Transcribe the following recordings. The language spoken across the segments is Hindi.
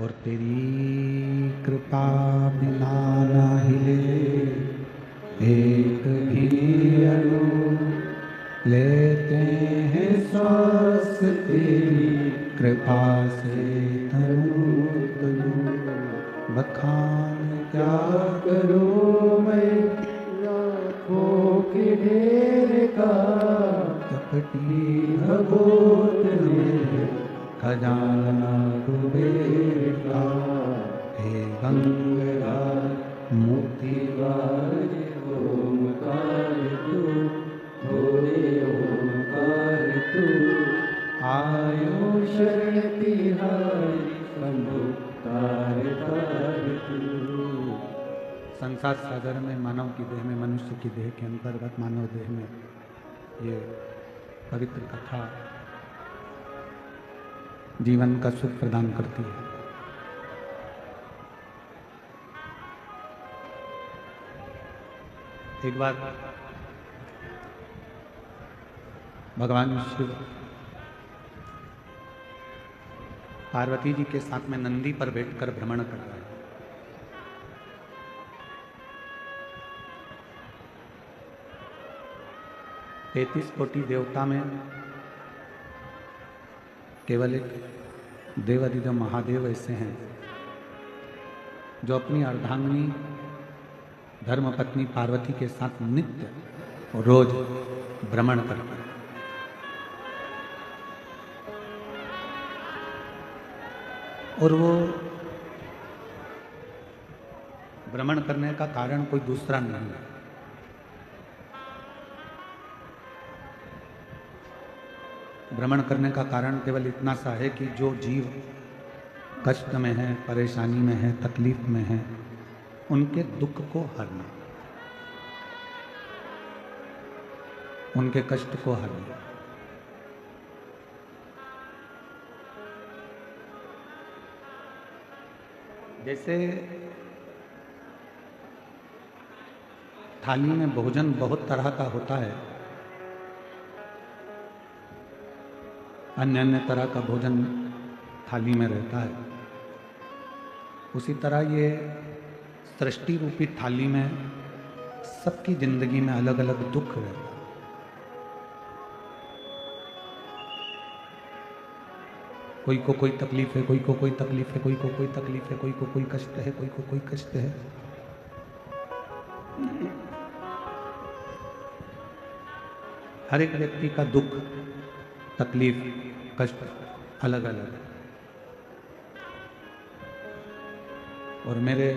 और तेरी कृपा बिना ना हिले एक भी अणु, लेते हैं श्वास तेरी कृपा से तनु तनु। बखान क्या करूं मैं लाखों के ढेर का, कपटी भगोत में खजाना कुबेर का। हे गंगाधर मोती वाले ओमकार तू, भोले ओमकार तू। आयो शरण तिहारी शंभु तार तार तू। संसार सागर में मानव की देह में, मनुष्य की देह के अंतर्गत मानव देह में ये पवित्र कथा जीवन का सुख प्रदान करती है। एक बार भगवान शिव पार्वती जी के साथ में नंदी पर बैठकर भ्रमण कर रहे हैं। तैतीस कोटि देवता में केवल एक देवाधिदेव महादेव ऐसे हैं जो अपनी अर्धांगिनी धर्मपत्नी पार्वती के साथ नित्य रोज भ्रमण करते हैं। और वो भ्रमण करने का कारण कोई दूसरा नहीं है, भ्रमण करने का कारण केवल इतना सा है कि जो जीव कष्ट में है, परेशानी में है, तकलीफ में है, उनके दुख को हरना, उनके कष्ट को हरना। जैसे थाली में भोजन बहुत तरह का होता है, अन्य अन्य तरह का भोजन थाली में रहता है, उसी तरह ये सृष्टि रूपी थाली में सबकी जिंदगी में अलग अलग दुख रहता है। कोई को कोई तकलीफ है, कोई को कोई तकलीफ है, कोई को कोई तकलीफ है, कोई को कोई कष्ट है, कोई को कोई कष्ट है। हर एक व्यक्ति का दुख, तकलीफ, कष्ट अलग अलग है। और मेरे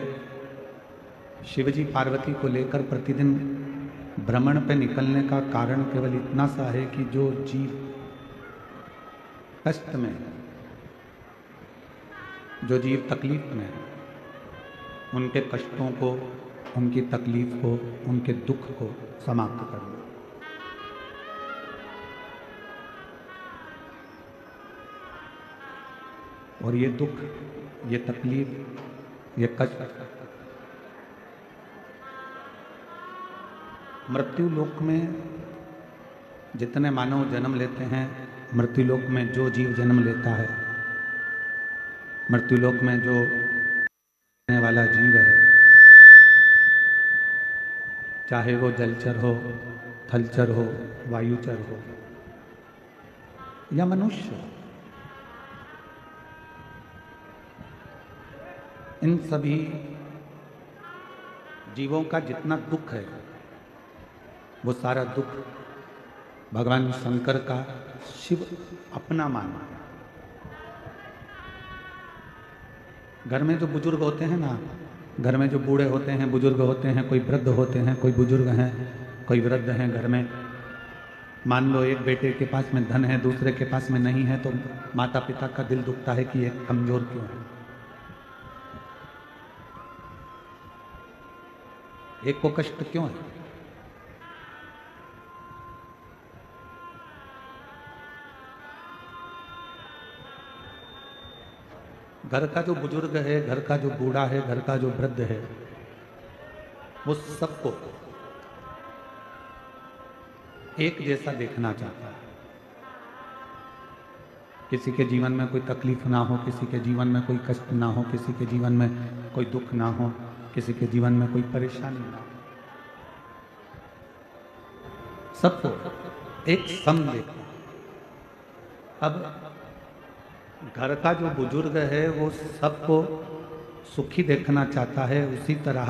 शिवजी पार्वती को लेकर प्रतिदिन भ्रमण पे निकलने का कारण केवल इतना सा है कि जो जीव कष्ट में, जो जीव तकलीफ में, उनके कष्टों को, उनकी तकलीफ को, उनके दुख को समाप्त करना। और ये दुख, ये तकलीफ, ये कष्ट मृत्यु लोक में जितने मानव जन्म लेते हैं, मृत्यु लोक में जो जीव जन्म लेता है, मृत्यु लोक में जो रहने वाला जीव है, चाहे वो जलचर हो, थलचर हो, वायुचर हो या मनुष्य हो, इन सभी जीवों का जितना दुख है, वो सारा दुख भगवान शंकर का शिव अपना माना है। घर में जो बुजुर्ग होते हैं ना, घर में जो बूढ़े होते हैं, बुजुर्ग होते हैं, कोई वृद्ध होते हैं, कोई बुजुर्ग हैं, कोई वृद्ध हैं घर में। मान लो एक बेटे के पास में धन है, दूसरे के पास में नहीं है, तो माता पिता का दिल दुखता है कि एक कमजोर क्यों है, एक को कष्ट क्यों है। घर का जो बुजुर्ग है, घर का जो बूढ़ा है, घर का जो वृद्ध है, वो सबको एक जैसा देखना चाहता है। किसी के जीवन में कोई तकलीफ ना हो, किसी के जीवन में कोई कष्ट ना हो, किसी के जीवन में कोई दुख ना हो, किसी के जीवन में कोई परेशानी ना हो, सबको एक सम देखना। अब घर का जो बुजुर्ग है वो सबको सुखी देखना चाहता है, उसी तरह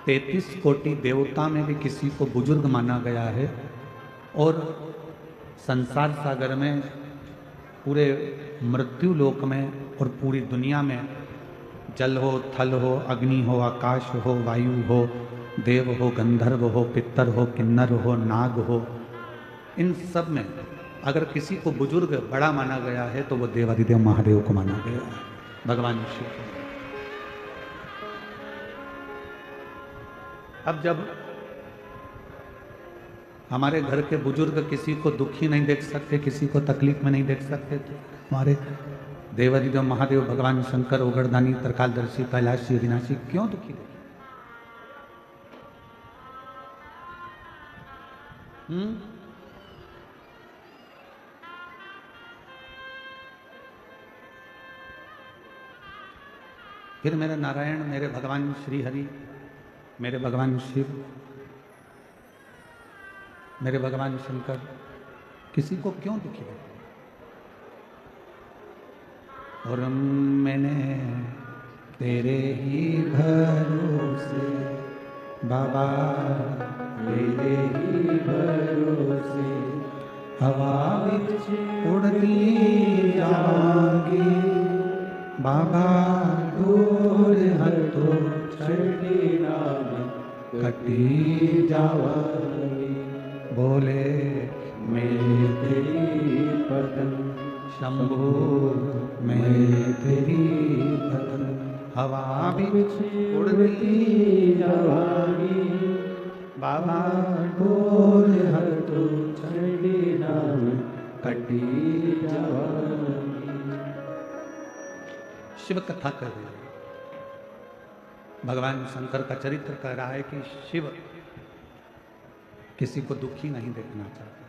33 कोटि देवता में भी किसी को बुजुर्ग माना गया है। और संसार सागर में, पूरे मृत्यु लोक में और पूरी दुनिया में, जल हो, थल हो, अग्नि हो, आकाश हो, वायु हो, देव हो, गंधर्व हो, पितर हो, किन्नर हो, नाग हो, इन सब में अगर किसी को बुजुर्ग बड़ा माना गया है तो वो देवाधिदेव महादेव को माना गया है, भगवान शिव को। अब जब हमारे घर के बुजुर्ग किसी को दुखी नहीं देख सकते, किसी को तकलीफ में नहीं देख सकते, तो हमारे देवाधिदेव महादेव भगवान शंकर, ओगरदानी, त्रिकालदर्शी, कैलाशी, अविनाशी क्यों दुखी देखे? फिर मेरे नारायण, मेरे भगवान श्री हरि, मेरे भगवान शिव, मेरे भगवान शंकर किसी को क्यों दुखी है? और मैंने तेरे ही भरोसे बाबा, तेरे ही भरोसे हवा विच उड़ती जाऊंगी बाबा, दूर हर तो चढ़ी नाम कटी जावांगी। बोले मैं तेरी पतंग शंभो, मैं तेरी पतंग हवा बिच उड़ती जावांगी बाबा, दूर हर तो चढ़ी नाम कटी जावांगी। शिव कथा कर रहे हैं, भगवान शंकर का चरित्र कह रहा है कि शिव किसी को दुखी नहीं देखना चाहते।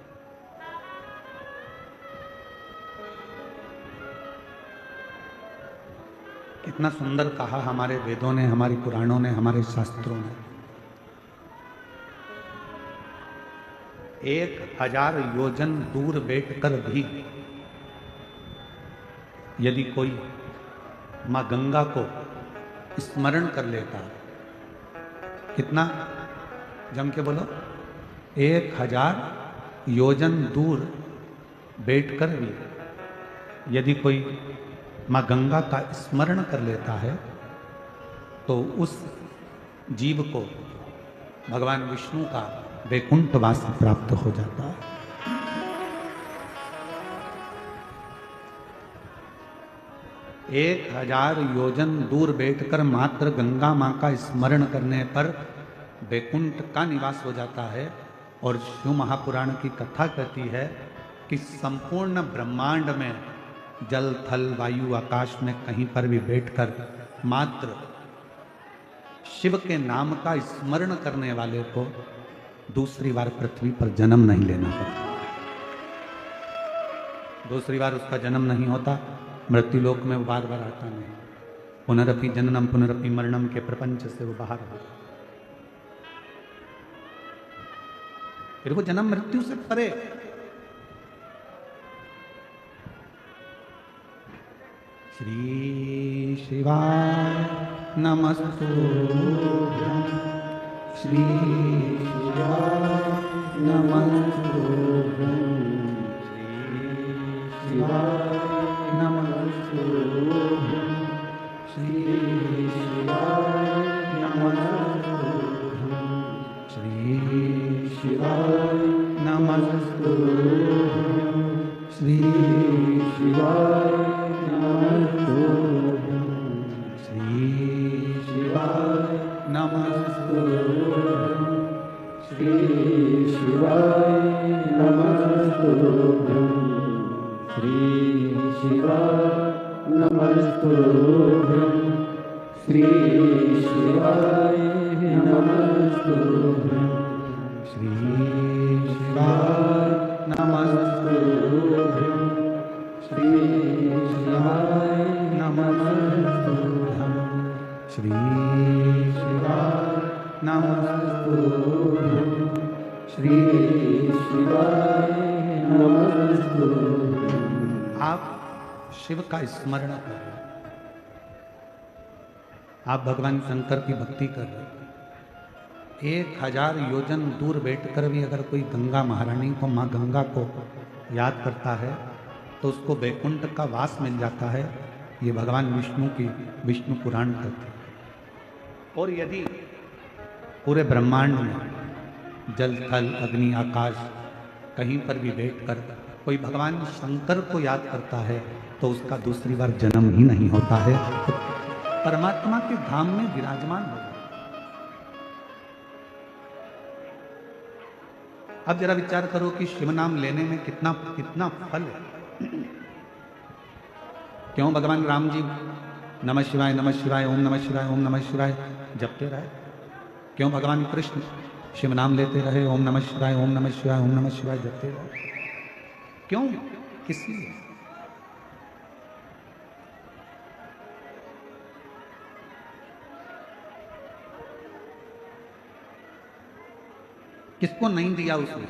कितना सुंदर कहा हमारे वेदों ने, हमारी पुराणों ने, हमारे शास्त्रों ने। 1000 योजन दूर बैठकर भी यदि कोई मां गंगा को स्मरण कर लेता, कितना जम के बोलो, 1000 योजन दूर बैठकर भी यदि कोई मां गंगा का स्मरण कर लेता है तो उस जीव को भगवान विष्णु का वैकुंठवास प्राप्त हो जाता है। 1000 योजन दूर बैठकर मात्र गंगा मां का स्मरण करने पर वैकुंठ का निवास हो जाता है। और शिव महापुराण की कथा कहती है कि संपूर्ण ब्रह्मांड में जल, थल, वायु, आकाश में कहीं पर भी बैठकर मात्र शिव के नाम का स्मरण करने वाले को दूसरी बार पृथ्वी पर जन्म नहीं लेना पड़ता, दूसरी बार उसका जन्म नहीं होता, मृत्यु लोक में वो बार बार आता नहीं। पुनरपि जननम पुनरपि मरणम के प्रपंच से वो बाहर होता, फिर वो जन्म मृत्यु से परे। श्री शिवाय नमस्तुभ्यं, श्री शिवाय नमस्तुभ्यं, श्री शिवाय नमस्तुभ्यं, श्री शिवाय नमस्तुभ्यं, श्री शिवाय नमस्तुभ्यं, श्री शिवाय नमस्तुभ्यं, श्री शिवाय नमस्तुभ्यं, श्री शिवाय नमस्तुभ्यं, श्री शिवाय नमस्तुभ्यं, श्री शिवाय नमस्तुभ्यं, श्री शिवाय नमस्तुभ्यं, श्री शिवाय नमस्तुभ्यं श्री शिवाय नमस्तुभ्यं श्री शिवाय नमस्तुभ्यं। आप शिव का स्मरण कर रहे हैं, आप भगवान शंकर की भक्ति कर रहे हैं। 1000 योजन दूर बैठकर भी अगर कोई गंगा महारानी को, माँ गंगा को याद करता है तो उसको वैकुंठ का वास मिल जाता है। ये भगवान विष्णु की विष्णु पुराण कहते हैं। और यदि पूरे ब्रह्मांड में जल थल अग्नि आकाश कहीं पर भी बैठकर कोई भगवान शंकर को याद करता है तो उसका दूसरी बार जन्म ही नहीं होता है, तो परमात्मा के धाम में विराजमान हो। अब जरा विचार करो कि शिव नाम लेने में कितना कितना फल है। क्यों भगवान राम जी नमः शिवाय ओम नमः शिवाय ओम नमः शिवाय जपते रहे? क्यों भगवान कृष्ण शिव नाम लेते रहे, ओम नमः शिवाय ओम नमः शिवाय ओम नमः शिवाय जपते रहे? क्यों? किस लिए? किसको नहीं दिया उसने?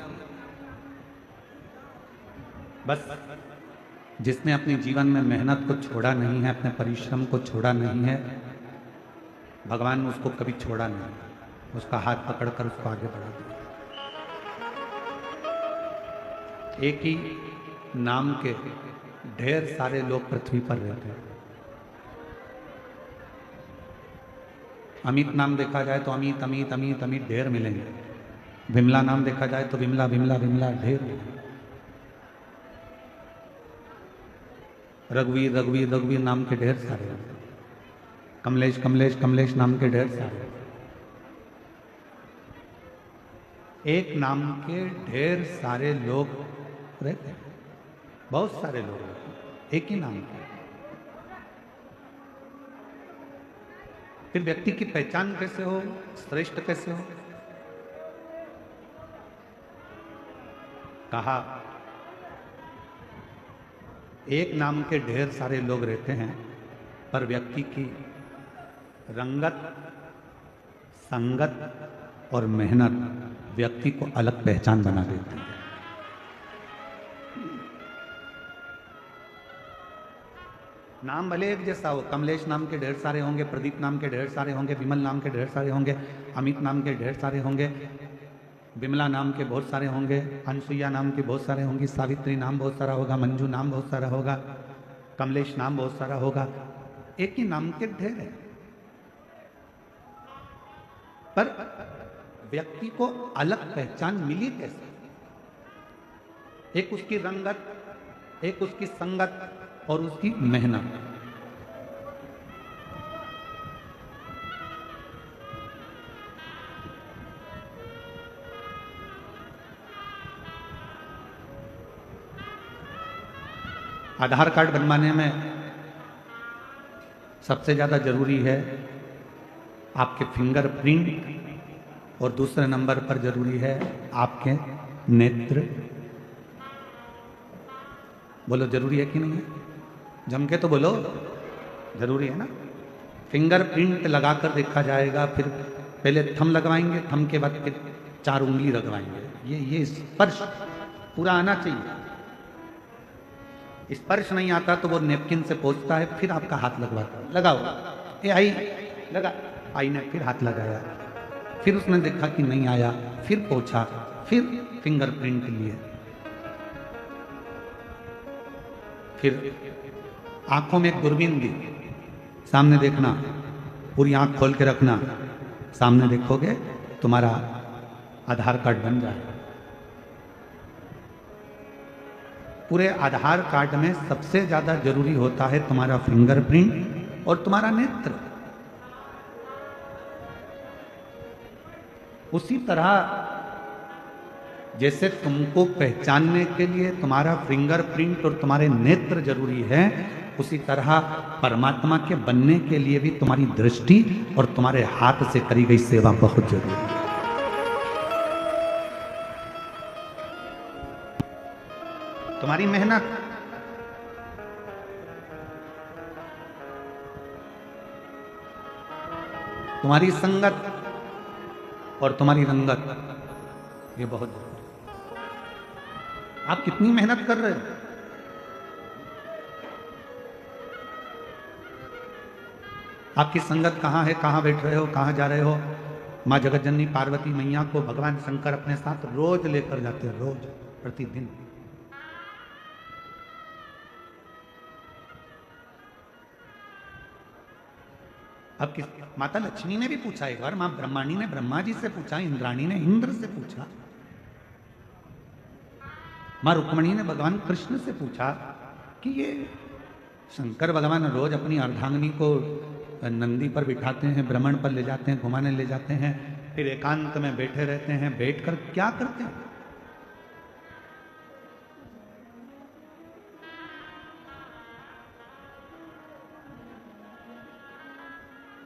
बस जिसने अपने जीवन में मेहनत को छोड़ा नहीं है, अपने परिश्रम को छोड़ा नहीं है, भगवान ने उसको कभी छोड़ा नहीं, उसका हाथ पकड़कर उसको आगे बढ़ा दिया। एक ही नाम के ढेर सारे लोग पृथ्वी पर रहते हैं। अमित नाम देखा जाए तो अमित अमित अमित अमित ढेर मिलेंगे। विमला नाम देखा जाए तो विमला विमला विमला ढेर मिलेंगे। रघुवीर रघुवीर रघुवीर नाम के ढेर सारे, कमलेश कमलेश कमलेश नाम के ढेर सारे। एक नाम के ढेर सारे लोग रहते हैं, बहुत सारे लोग रहते हैं एक ही नाम के। फिर व्यक्ति की पहचान कैसे हो, श्रेष्ठ कैसे हो? कहा एक नाम के ढेर सारे लोग रहते हैं, पर व्यक्ति की रंगत, संगत और मेहनत व्यक्ति को अलग पहचान बना देती है। नाम भले एक जैसा हो, कमलेश नाम के ढेर सारे होंगे, प्रदीप नाम के ढेर सारे होंगे, विमल नाम के ढेर सारे होंगे, अमित नाम के ढेर सारे होंगे, विमला नाम के बहुत सारे होंगे, अनसुईया नाम के बहुत सारे होंगी, सावित्री नाम बहुत सारा होगा, मंजू नाम बहुत सारा होगा, कमलेश नाम बहुत सारा होगा। एक ही नाम के ढेर है, पर व्यक्ति को अलग पहचान मिली कैसे? एक उसकी रंगत, एक उसकी संगत और उसकी मेहनत। आधार कार्ड बनवाने में सबसे ज़्यादा जरूरी है आपके फिंगरप्रिंट, और दूसरे नंबर पर जरूरी है आपके नेत्र। बोलो जरूरी है कि नहीं है? जम के तो बोलो, जरूरी है ना? फिंगरप्रिंट लगाकर देखा जाएगा, फिर पहले थंब लगवाएंगे, थंब के बाद फिर 4 उंगली लगवाएंगे। ये स्पर्श पूरा आना चाहिए। स्पर्श नहीं आता तो वो नेपकिन से पोंछता है, फिर आपका हाथ लगवाता है। लगाओ, ए आई लगा, आई ने फिर हाथ लगाया, फिर उसने देखा कि नहीं आया, फिर पोंछा, फिर फिंगरप्रिंट लिए, फिर आंखों में एक दूरबीन दी, सामने देखना, पूरी आंख खोल के रखना, सामने देखोगे तुम्हारा आधार कार्ड बन जाएगा। पूरे आधार कार्ड में सबसे ज्यादा जरूरी होता है तुम्हारा फिंगरप्रिंट और तुम्हारा नेत्र। उसी तरह जैसे तुमको पहचानने के लिए तुम्हारा फिंगरप्रिंट और तुम्हारे नेत्र जरूरी है, उसी तरह परमात्मा के बनने के लिए भी तुम्हारी दृष्टि और तुम्हारे हाथ से करी गई सेवा बहुत जरूरी है। तुम्हारी मेहनत, तुम्हारी संगत और तुम्हारी रंगत, ये बहुत जरूरी। आप कितनी मेहनत कर रहे हो? आपकी संगत कहां है, कहां बैठ रहे हो, कहां जा रहे हो? मां जगतजननी पार्वती मैया को भगवान शंकर अपने साथ रोज लेकर जाते हैं, रोज, प्रतिदिन। अब किस माता लक्ष्मी ने भी पूछा एक बार, मां ब्रह्माणी ने ब्रह्मा जी से पूछा, इंद्राणी ने इंद्र से पूछा, मां रुक्मणी ने भगवान कृष्ण से पूछा कि ये शंकर भगवान रोज अपनी अर्धांगिनी को नंदी पर बिठाते हैं, भ्रमण पर ले जाते हैं, घुमाने ले जाते हैं, फिर एकांत में बैठे रहते हैं, बैठकर क्या करते हैं?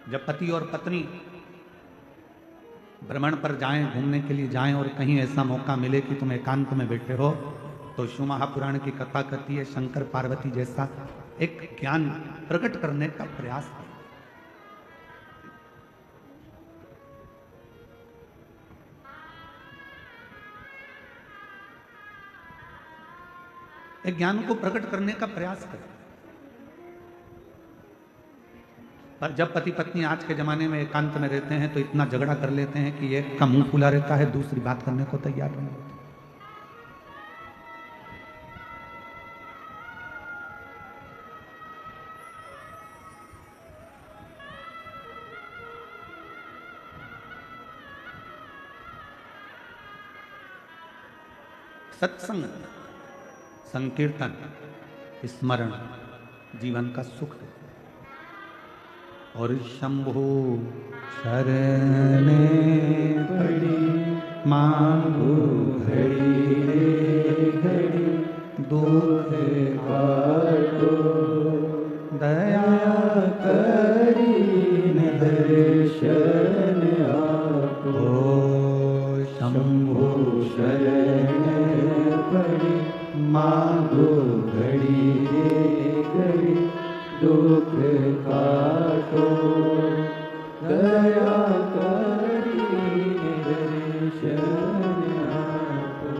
जब पति और पत्नी भ्रमण पर जाएं, घूमने के लिए जाएं और कहीं ऐसा मौका मिले कि तुम एकांत में बैठे हो, तो शिव महापुराण की कथा कहती है शंकर पार्वती जैसा एक ज्ञान प्रकट करने का प्रयास है। एक ज्ञान को प्रकट करने का प्रयास करें। पर जब पति पत्नी आज के जमाने में एकांत में रहते हैं तो इतना झगड़ा कर लेते हैं कि एक का मुंह फुला रहता है, दूसरी बात करने को तैयार नहीं होती। सत्संग, संकीर्तन, स्मरण जीवन का सुख है। और शंभु शरण पड़ी मांगू घड़ी रे घड़ी, दुख काटो दया करी दर्शन आपो। शंभु शरण पड़ी मांगो घड़ी रे घड़ी, दुख काटो दया करी दर्शन आपो।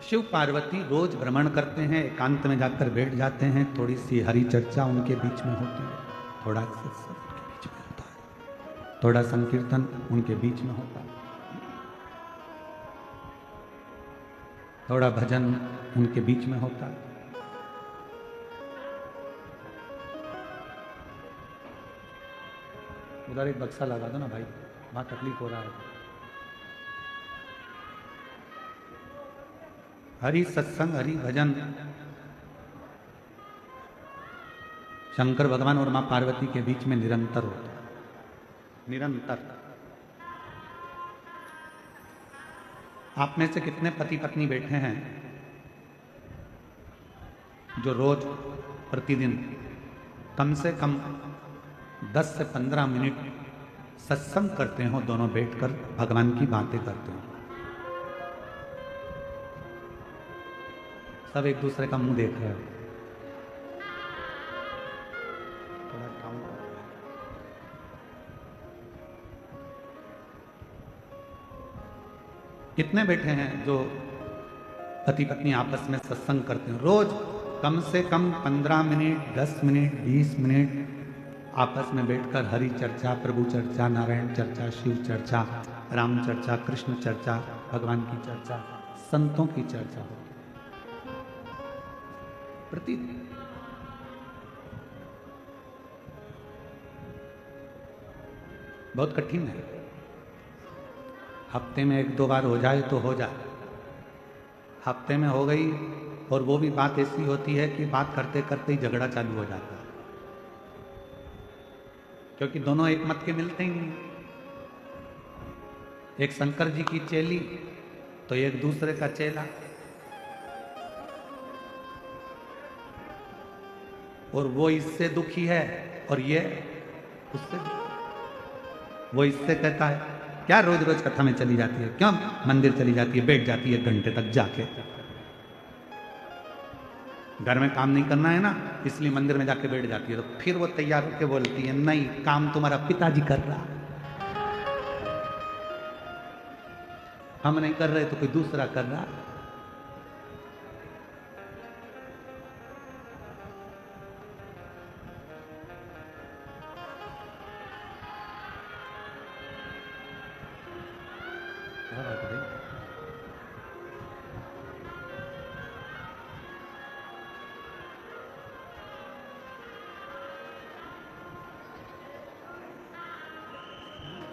शिव पार्वती रोज भ्रमण करते हैं, एकांत में जाकर बैठ जाते हैं, थोड़ी सी हरि चर्चा उनके बीच में होती है, थोड़ा सत्संग उनके बीच में होता है, थोड़ा संकीर्तन उनके बीच में होता है, थोड़ा भजन उनके बीच में होता है। उधर एक बक्सा लगा दो ना भाई, वहां तकलीफ हो रहा है। हरि सत्संग, हरि भजन शंकर भगवान और मां पार्वती के बीच में निरंतर होता है, निरंतर। आप में से कितने पति पत्नी बैठे हैं जो रोज प्रतिदिन कम से कम 10 से 15 मिनट सत्संग करते हो, दोनों बैठकर भगवान की बातें करते हो? सब एक दूसरे का मुंह देख रहे हो। थोड़ा काउंट करो। कितने बैठे हैं जो पति पत्नी आपस में सत्संग करते हैं? रोज कम से कम 15 मिनट, 10 मिनट, 20 मिनट आपस में बैठकर हरि चर्चा, प्रभु चर्चा, नारायण चर्चा, शिव चर्चा, राम चर्चा, कृष्ण चर्चा, भगवान की चर्चा, संतों की चर्चा होती प्रतिदिन। बहुत कठिन है। हफ्ते में 1-2 बार हो जाए तो हो जाए, हफ्ते में हो गई और वो भी बात ऐसी होती है कि बात करते करते ही झगड़ा चालू हो जाता है, क्योंकि दोनों एक मत के मिलते ही नहीं। एक शंकर जी की चेली तो एक दूसरे का चेला, और वो इससे दुखी है और ये उससे दुखी। वो इससे कहता है क्या रोज रोज कथा में चली जाती है, क्यों मंदिर चली जाती है, बैठ जाती है 1 घंटे तक जाके, घर में काम नहीं करना है ना इसलिए मंदिर में जाके बैठ जाती है। तो फिर वो तैयार होकर बोलती है नहीं, काम तुम्हारा पिताजी कर रहा है। हम नहीं कर रहे तो कोई दूसरा कर रहा। क्या बात है?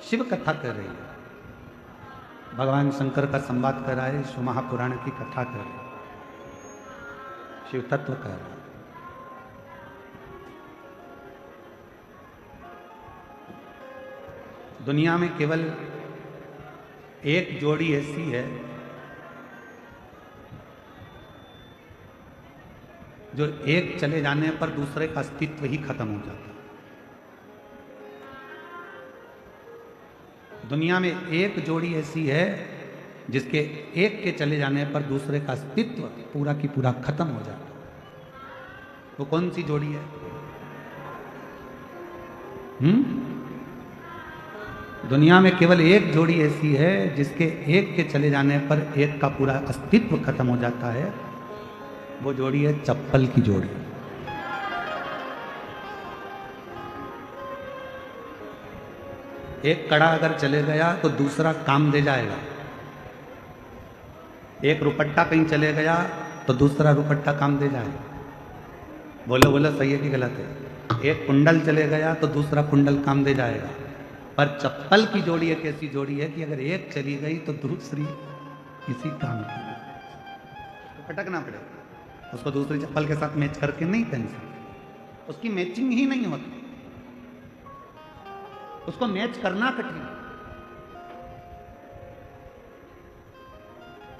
शिव कथा कर रही है, भगवान शंकर का संवाद कर रहा है, शिव महापुराण की कथा कर रहे हैं, शिव तत्व कर रहा है। दुनिया में केवल एक जोड़ी ऐसी है जो एक चले जाने पर दूसरे का अस्तित्व ही खत्म हो जाता है। दुनिया में एक जोड़ी ऐसी है जिसके एक के चले जाने पर दूसरे का अस्तित्व पूरा की पूरा खत्म हो जाता है। वो कौन सी जोड़ी है? दुनिया में केवल एक जोड़ी ऐसी है जिसके एक के चले जाने पर एक का पूरा अस्तित्व खत्म हो जाता है। वो जोड़ी है चप्पल की जोड़ी। एक कड़ा अगर चले गया तो दूसरा काम दे जाएगा। एक रुपट्टा कहीं चले गया तो दूसरा रुपट्टा काम दे जाएगा। बोलो बोलो, सही है कि गलत है? एक कुंडल चले गया तो दूसरा कुंडल काम दे जाएगा। पर चप्पल की जोड़ी एक ऐसी जोड़ी है कि अगर एक चली गई तो दूसरी इसी काम की, तो पटकना पड़ेगा उसको। दूसरी चप्पल के साथ मैच करके नहीं पहन सकते, उसकी मैचिंग ही नहीं होती, उसको मैच करना कठिन।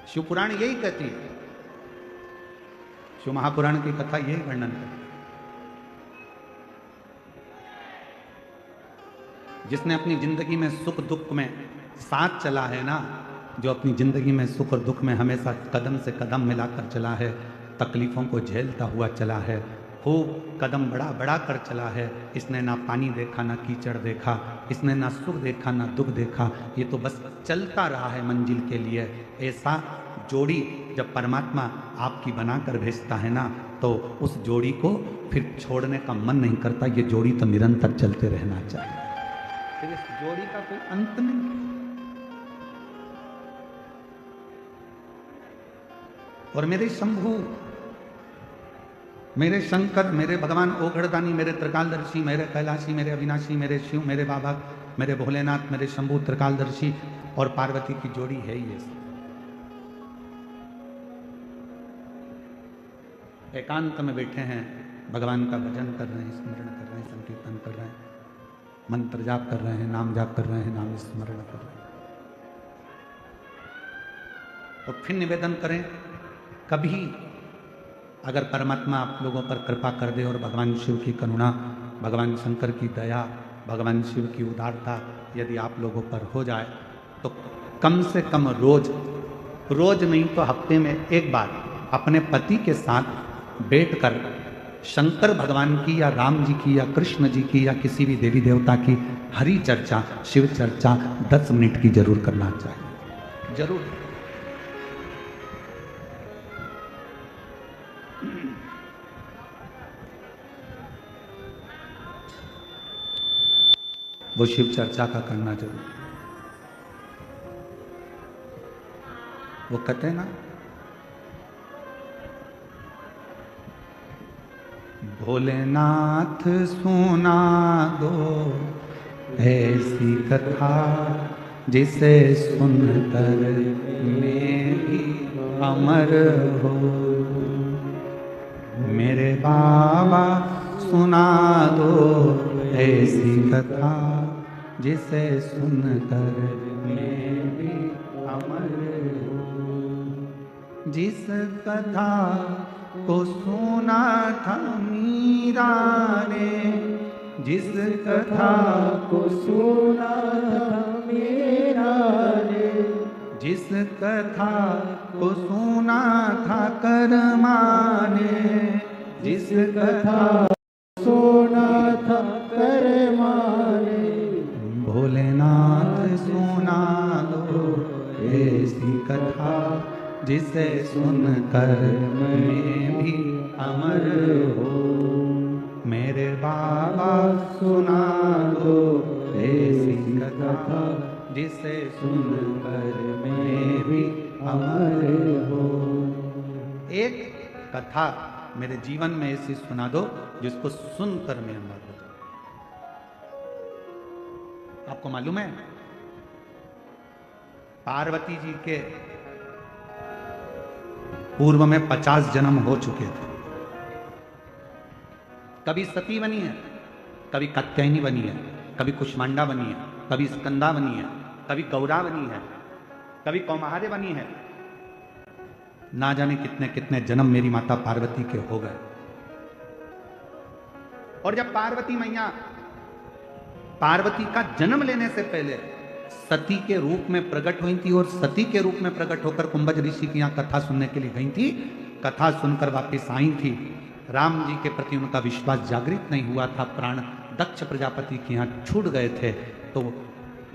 शिव पुराण यही कहती है, शिव महापुराण की कथा यही वर्णन करती है। जिसने अपनी जिंदगी में सुख दुख में साथ चला है ना, जो अपनी जिंदगी में सुख और दुख में हमेशा कदम से कदम मिलाकर चला है, तकलीफों को झेलता हुआ चला है, खूब कदम बढ़ा बढ़ा कर चला है, इसने ना पानी देखा ना कीचड़ देखा, इसने ना सुख देखा ना दुख देखा, ये तो बस चलता रहा है मंजिल के लिए। ऐसा जोड़ी जब परमात्मा आपकी बनाकर भेजता है ना, तो उस जोड़ी को फिर छोड़ने का मन नहीं करता। ये जोड़ी तो निरंतर चलते रहना चाहिए, फिर इस जोड़ी का कोई अंत नहीं। और मेरे शंभू, मेरे शंकर, मेरे भगवान ओघड़दानी, मेरे त्रिकालदर्शी, मेरे कैलाशी, मेरे अविनाशी, मेरे शिव, मेरे बाबा, मेरे भोलेनाथ, मेरे शंभू त्रिकालदर्शी और पार्वती की जोड़ी है ही ऐसी। एकांत में बैठे हैं, भगवान का भजन कर रहे हैं, स्मरण कर रहे हैं, संकीर्तन कर रहे हैं, मंत्र जाप कर रहे हैं, नाम जाप कर रहे हैं, नाम स्मरण कर रहे हैं। तो फिर निवेदन करें, कभी अगर परमात्मा आप लोगों पर कृपा कर दे और भगवान शिव की करुणा, भगवान शंकर की दया, भगवान शिव की उदारता यदि आप लोगों पर हो जाए, तो कम से कम रोज नहीं तो हफ्ते में एक बार अपने पति के साथ बैठकर शंकर भगवान की या राम जी की या कृष्ण जी की या किसी भी देवी देवता की हरि चर्चा, शिव चर्चा 10 मिनट की जरूर करना चाहिए, जरूर। वो शिव चर्चा का करना जरूर। वो कहते हैं ना, भोलेनाथ सुना दो ऐसी कथा जिसे सुनकर मैं भी अमर हो। मेरे बाबा सुना दो ऐसी कथा जिसे सुनकर मैं भी अमर हो। जिस कथा को सुना था मीरा ने, जिस कथा को सुना था मीरा ने, जिस कथा को सुना था कर्मा ने, जिस कथा सुना था कर्मा ने, भोलेनाथ सुना दो ऐसी कथा जिसे सुनकर मैं भी अमर हो। मेरे बाबा सुना दो ऐसी कथा जिसे सुनकर मैं भी अमर हो। एक कथा मेरे जीवन में ऐसी सुना दो जिसको सुनकर मैं अमर हो जाऊं। आपको मालूम है पार्वती जी के पूर्व में 50 जन्म हो चुके थे। कभी सती बनी है, कभी कात्यायनी बनी है, कभी कुष्मांडा बनी है, कभी स्कंदा बनी है, कभी गौरा बनी है, कभी कौमार्य बनी है। ना जाने कितने कितने जन्म मेरी माता पार्वती के हो गए। और जब पार्वती मैया पार्वती का जन्म लेने से पहले सती के रूप में प्रकट हुई थी और सती के रूप में प्रकट होकर कुंभज ऋषि की यहाँ कथा सुनने के लिए गई थी। कथा सुनकर वापस आई थी। राम जी के प्रति उनका विश्वास जागृत नहीं हुआ था। प्राण दक्ष प्रजापति के यहाँ छूट गए थे। तो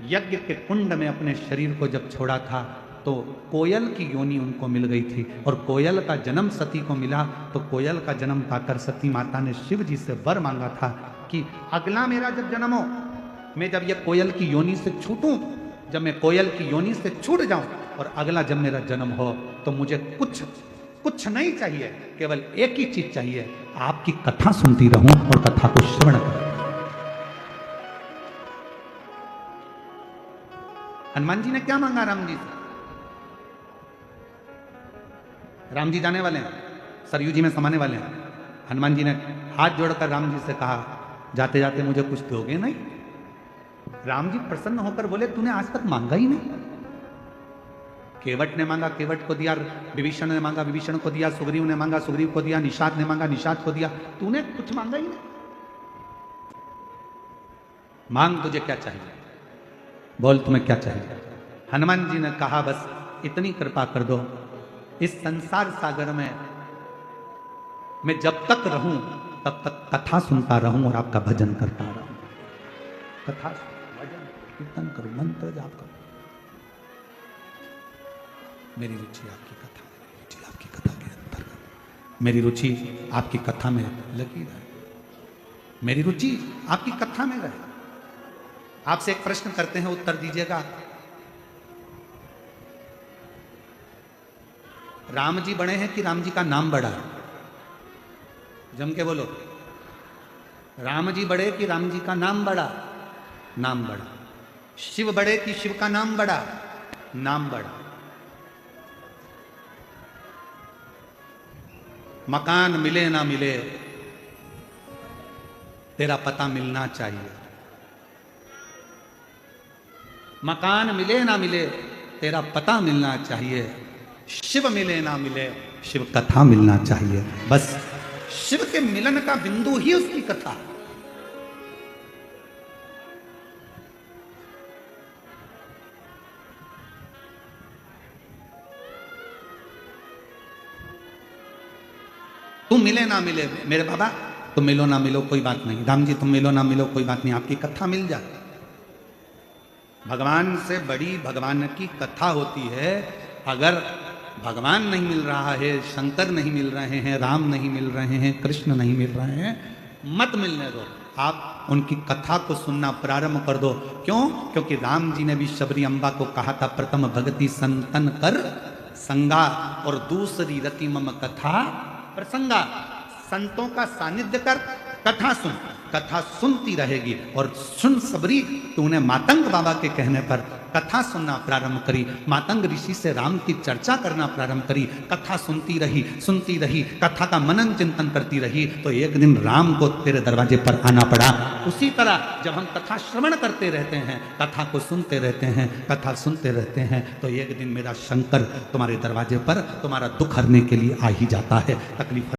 यज्ञ के कुंड में अपने शरीर को जब छोड़ा था तो कोयल की योनि उनको मिल गई थी और कोयल का जन्म सती को मिला। तो कोयल का जन्म पाकर सती माता ने शिव जी से वर मांगा था कि अगला मेरा जब जन्म हो, मैं जब ये कोयल की योनि से छूटूं, जब मैं कोयल की योनि से छूट जाऊं और अगला जब मेरा जन्म हो तो मुझे कुछ नहीं चाहिए, केवल एक ही चीज चाहिए, आपकी कथा सुनती रहूं और कथा को श्रवण करूं। हनुमान जी ने क्या मांगा राम जी से? राम जी जाने वाले हैं, सरयू जी में समाने वाले हैं। हनुमान जी ने हाथ जोड़कर राम जी से कहा, जाते जाते मुझे कुछ दोगे नहीं? राम जी प्रसन्न होकर बोले, तूने आज तक मांगा ही नहीं। केवट ने मांगा, केवट को दिया। विभीषण ने मांगा, विभीषण को दिया। सुग्रीव ने मांगा, सुग्रीव को दिया। निषाद ने मांगा, निषाद को दिया। तूने कुछ मांगा ही नहीं। मांग, तुझे क्या चाहिए? बोल, तुम्हें क्या चाहिए? हनुमान जी ने कहा, बस इतनी कृपा कर दो, इस संसार सागर में मैं जब तक रहूं तब तक कथा सुनता रहूं और आपका भजन करता रहूं। कथा, भजन, कीर्तन करो, मंत्र जाप करो। मेरी रुचि आपकी कथा में, मेरी रुचि आपकी कथा के अंतर्गत, मेरी रुचि आपकी कथा में लगी रहे, मेरी रुचि आपकी कथा में रहे। आपसे एक प्रश्न करते हैं, उत्तर दीजिएगा। राम जी बड़े हैं कि राम जी का नाम बड़ा है? जम के बोलो। राम जी बड़े कि राम जी का नाम बड़ा? नाम बड़ा। शिव बड़े कि शिव का नाम बड़ा? नाम बड़ा। मकान मिले ना मिले, तेरा पता मिलना चाहिए। मकान मिले ना मिले, तेरा पता मिलना चाहिए। शिव मिले ना मिले, शिव कथा मिलना चाहिए। बस शिव के मिलन का बिंदु ही उसकी कथा। तुम मिले ना मिले, मेरे बाबा तुम मिलो ना मिलो कोई बात नहीं। राम जी तुम मिलो ना मिलो कोई बात नहीं, आपकी कथा मिल जाए। भगवान से बड़ी भगवान की कथा होती है। अगर भगवान नहीं मिल रहा है, शंकर नहीं मिल रहे हैं, राम नहीं मिल रहे हैं, कृष्ण नहीं मिल रहे हैं, मत मिलने दो। आप उनकी कथा को सुनना प्रारंभ कर दो। क्यों? क्योंकि राम जी ने भी शबरी अम्बा को कहा था, प्रथम भगति संतन कर संगा और दूसरी रति मम कथा प्रसंगा। संतों का सानिध्य कर, कथा सुन, कथा सुनती रहेगी। और सुन सबरी, तूने मातंग बाबा के कहने पर कथा सुनना प्रारंभ करी, मातंग ऋषि से राम की चर्चा करना प्रारंभ करी, कथा सुनती रही, कथा का मनन चिंतन करती रही, तो एक दिन राम को तेरे दरवाजे पर आना पड़ा। उसी तरह जब हम कथा श्रवण करते रहते हैं, कथा को सुनते रहते हैं, कथा सुनते रहते हैं, तो एक दिन मेरा शंकर तुम्हारे दरवाजे पर तुम्हारा दुख हरने के लिए आ ही जाता है। तकलीफ